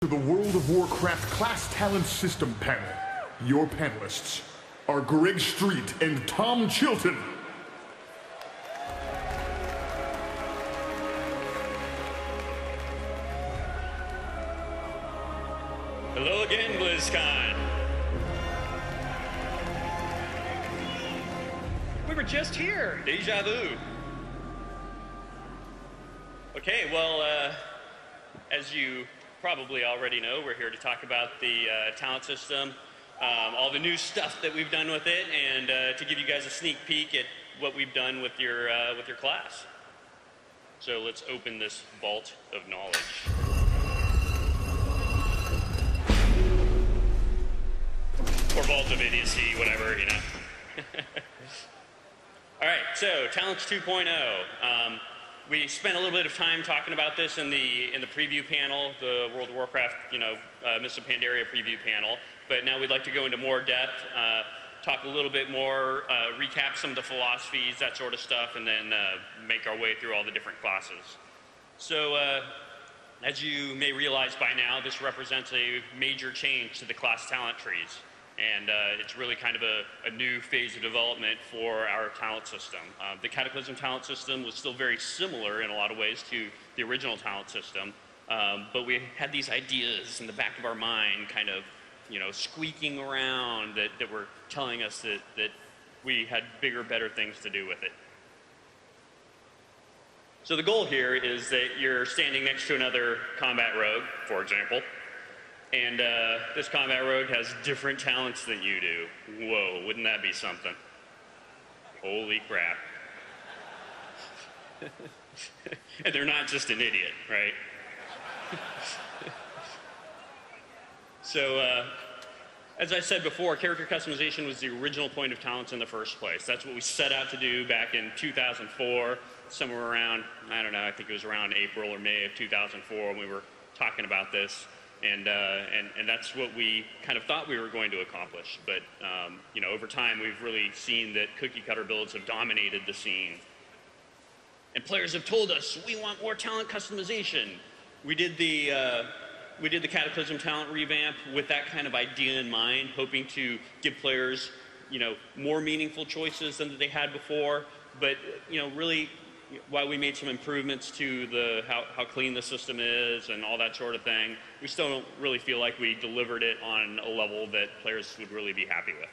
To the World of Warcraft Class Talent System panel. Your panelists are Greg Street and Tom Chilton. Hello again, BlizzCon. We were just here. Deja vu. Okay, well, as you probably already know, we're here to talk about the talent system, all the new stuff that we've done with it, and to give you guys a sneak peek at what we've done with your class. So let's open this vault of knowledge. Or vault of idiocy, whatever, you know. All right, so Talents 2.0. We spent a little bit of time talking about this in the preview panel, the World of Warcraft, Mists of Pandaria preview panel. But now we'd like to go into more depth, talk a little bit more, recap some of the philosophies, that sort of stuff, and then make our way through all the different classes. So, as you may realize by now, this represents a major change to the class talent trees. And it's really kind of a new phase of development for our talent system. The Cataclysm talent system was still very similar in a lot of ways to the original talent system, but we had these ideas in the back of our mind kind of, squeaking around that were telling us that we had bigger, better things to do with it. So the goal here is that you're standing next to another combat rogue, for example, and this combat rogue has different talents than you do. Whoa, wouldn't that be something? Holy crap. And they're not just an idiot, right? So, as I said before, character customization was the original point of talents in the first place. That's what we set out to do back in 2004, somewhere around, I don't know, I think it was around April or May of 2004 when we were talking about this. And that's what we kind of thought we were going to accomplish. But, over time, we've really seen that cookie-cutter builds have dominated the scene. And players have told us, we want more talent customization. We did the Cataclysm talent revamp with that kind of idea in mind, hoping to give players, more meaningful choices than they had before. But, really, while we made some improvements to how clean the system is and all that sort of thing, we still don't really feel like we delivered it on a level that players would really be happy with.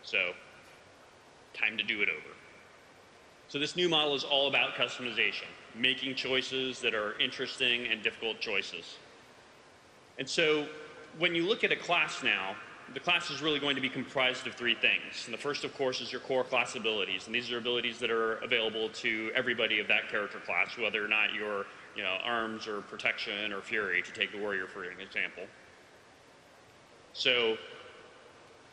So, time to do it over. So this new model is all about customization, making choices that are interesting and difficult choices. And so, when you look at a class now, the class is really going to be comprised of three things. And the first, of course, is your core class abilities. And these are abilities that are available to everybody of that character class, whether or not you're, arms or protection or fury, to take the warrior for an example. So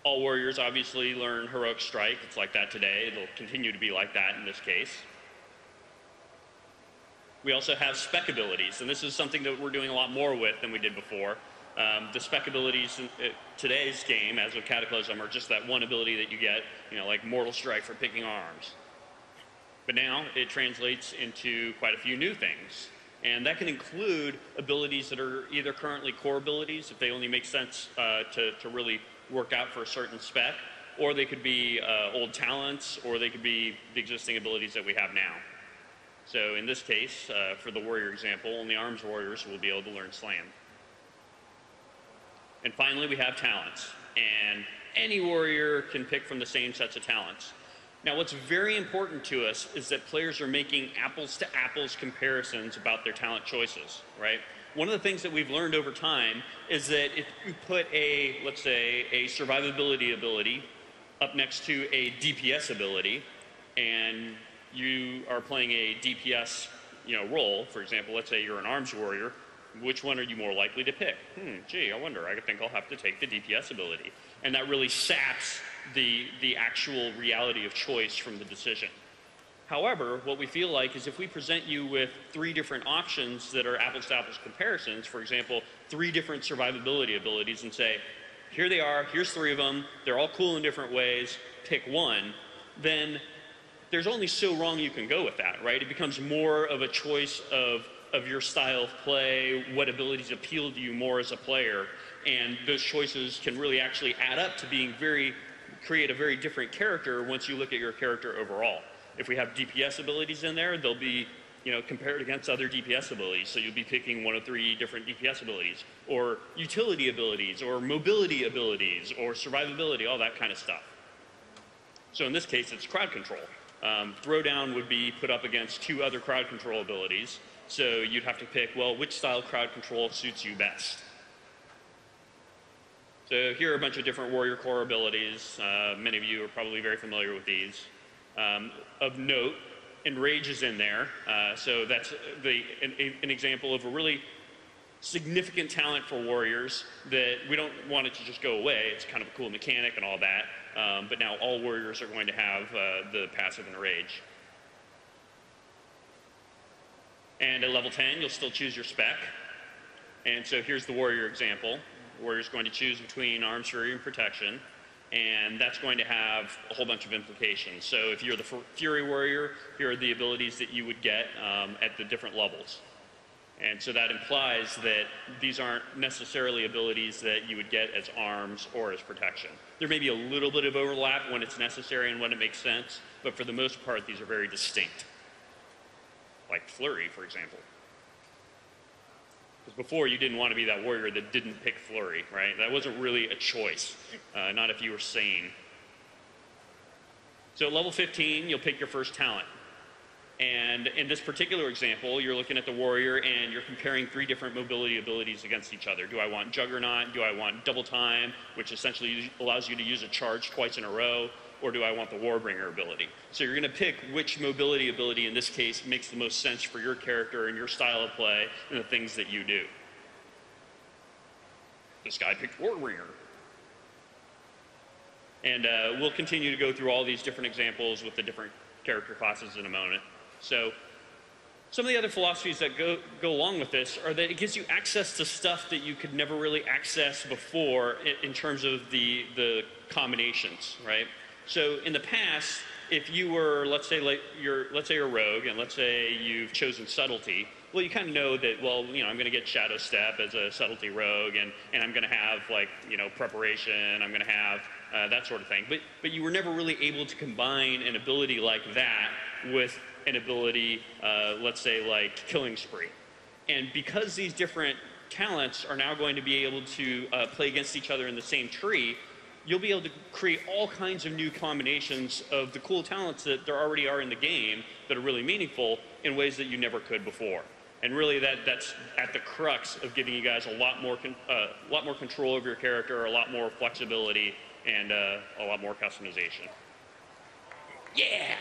all warriors obviously learn heroic strike. It's like that today. It'll continue to be like that in this case. We also have spec abilities, and this is something that we're doing a lot more with than we did before. The spec abilities in today's game, as with Cataclysm, are just that one ability that you get, like Mortal Strike for picking arms. But now it translates into quite a few new things. And that can include abilities that are either currently core abilities, if they only make sense to really work out for a certain spec, or they could be old talents, or they could be the existing abilities that we have now. So in this case, for the warrior example, only arms warriors will be able to learn Slam. And finally, we have talents. And any warrior can pick from the same sets of talents. Now, what's very important to us is that players are making apples-to-apples comparisons about their talent choices, right? One of the things that we've learned over time is that if you put let's say, a survivability ability up next to a DPS ability, and you are playing a DPS, role, for example, let's say you're an arms warrior, which one are you more likely to pick? Gee, I wonder. I think I'll have to take the DPS ability. And that really saps the actual reality of choice from the decision. However, what we feel like is if we present you with three different options that are apples-to-apples comparisons, for example, three different survivability abilities, and say, here they are, here's three of them, they're all cool in different ways, pick one, then there's only so wrong you can go with that, right? It becomes more of a choice of of your style of play, what abilities appeal to you more as a player, and those choices can really actually add up to create a very different character once you look at your character overall. If we have DPS abilities in there, they'll be compared against other DPS abilities. So you'll be picking one of 3 different DPS abilities, or utility abilities, or mobility abilities, or survivability, all that kind of stuff. So in this case, it's crowd control. Throwdown would be put up against 2 other crowd control abilities. So you'd have to pick, well, which style crowd control suits you best? So here are a bunch of different warrior core abilities. Many of you are probably very familiar with these. Of note, Enrage is in there. So that's an example of a really significant talent for warriors that we don't want it to just go away. It's kind of a cool mechanic and all that. But now all warriors are going to have the passive Enrage. And at level 10, you'll still choose your spec. And so here's the warrior example. The warrior's going to choose between Arms, Fury, and Protection. And that's going to have a whole bunch of implications. So if you're the Fury Warrior, here are the abilities that you would get at the different levels. And so that implies that these aren't necessarily abilities that you would get as arms or as protection. There may be a little bit of overlap when it's necessary and when it makes sense, but for the most part, these are very distinct. Like Flurry, for example. Because before, you didn't want to be that warrior that didn't pick Flurry, right? That wasn't really a choice, not if you were sane. So at level 15, you'll pick your first talent. And in this particular example, you're looking at the warrior and you're comparing 3 different mobility abilities against each other. Do I want Juggernaut? Do I want Double Time, which essentially allows you to use a charge twice in a row? Or do I want the Warbringer ability? So you're going to pick which mobility ability in this case makes the most sense for your character and your style of play and the things that you do. This guy picked Warbringer. And we'll continue to go through all these different examples with the different character classes in a moment. So some of the other philosophies that go along with this are that it gives you access to stuff that you could never really access before in terms of the combinations, right? So in the past, if you were, let's say you're a rogue, and let's say you've chosen subtlety, well, you kind of know that, well, I'm going to get Shadow Step as a subtlety rogue, and I'm going to have, preparation, I'm going to have that sort of thing. But you were never really able to combine an ability like that with an ability, let's say, like Killing Spree. And because these different talents are now going to be able to play against each other in the same tree, you'll be able to create all kinds of new combinations of the cool talents that there already are in the game that are really meaningful in ways that you never could before. And really that's at the crux of giving you guys a lot more control over your character, a lot more flexibility, and a lot more customization. Yeah!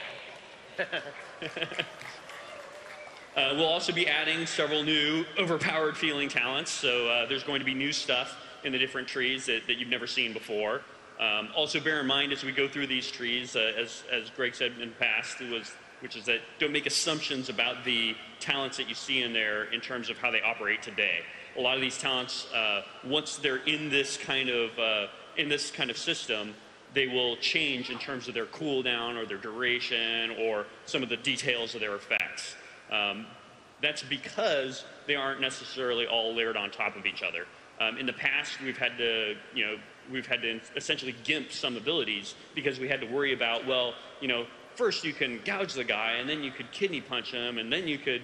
We'll also be adding several new overpowered feeling talents. So there's going to be new stuff in the different trees that you've never seen before. Also bear in mind as we go through these trees, as Greg said in the past, which is that don't make assumptions about the talents that you see in there in terms of how they operate today. A lot of these talents, once they're in this kind of system, they will change in terms of their cooldown or their duration or some of the details of their effects. That's because they aren't necessarily all layered on top of each other. In the past, we've had to essentially gimp some abilities because we had to worry about, well, first you can gouge the guy, and then you could kidney punch him, and then you could,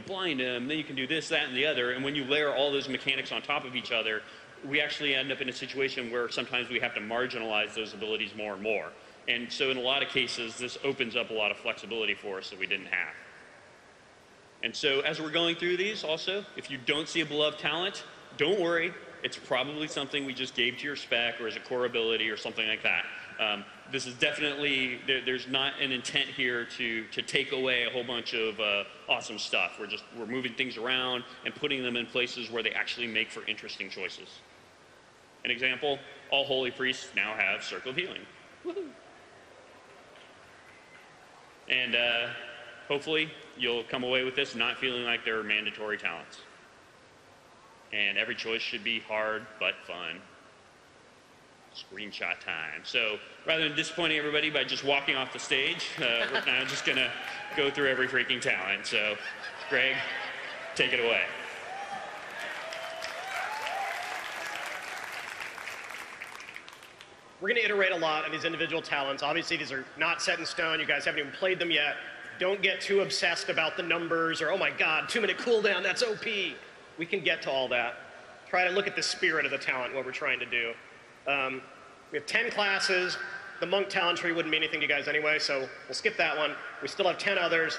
blind him, then you can do this, that, and the other. And when you layer all those mechanics on top of each other, we actually end up in a situation where sometimes we have to marginalize those abilities more and more. And so in a lot of cases, this opens up a lot of flexibility for us that we didn't have. And so as we're going through these also, if you don't see a beloved talent, don't worry. It's probably something we just gave to your spec or as a core ability or something like that. This is definitely, there's not an intent here to take away a whole bunch of awesome stuff. We're moving things around and putting them in places where they actually make for interesting choices. An example, all holy priests now have Circle of Healing. Woohoo! And hopefully you'll come away with this not feeling like they're mandatory talents. And every choice should be hard but fun. Screenshot time. So rather than disappointing everybody by just walking off the stage, we're now just going to go through every freaking talent. So, Greg, take it away. We're going to iterate a lot on these individual talents. Obviously, these are not set in stone. You guys haven't even played them yet. Don't get too obsessed about the numbers or, oh my God, 2-minute cooldown, that's OP. We can get to all that. Try to look at the spirit of the talent, what we're trying to do. We have 10 classes. The monk talent tree wouldn't mean anything to you guys anyway, so we'll skip that one. We still have 10 others.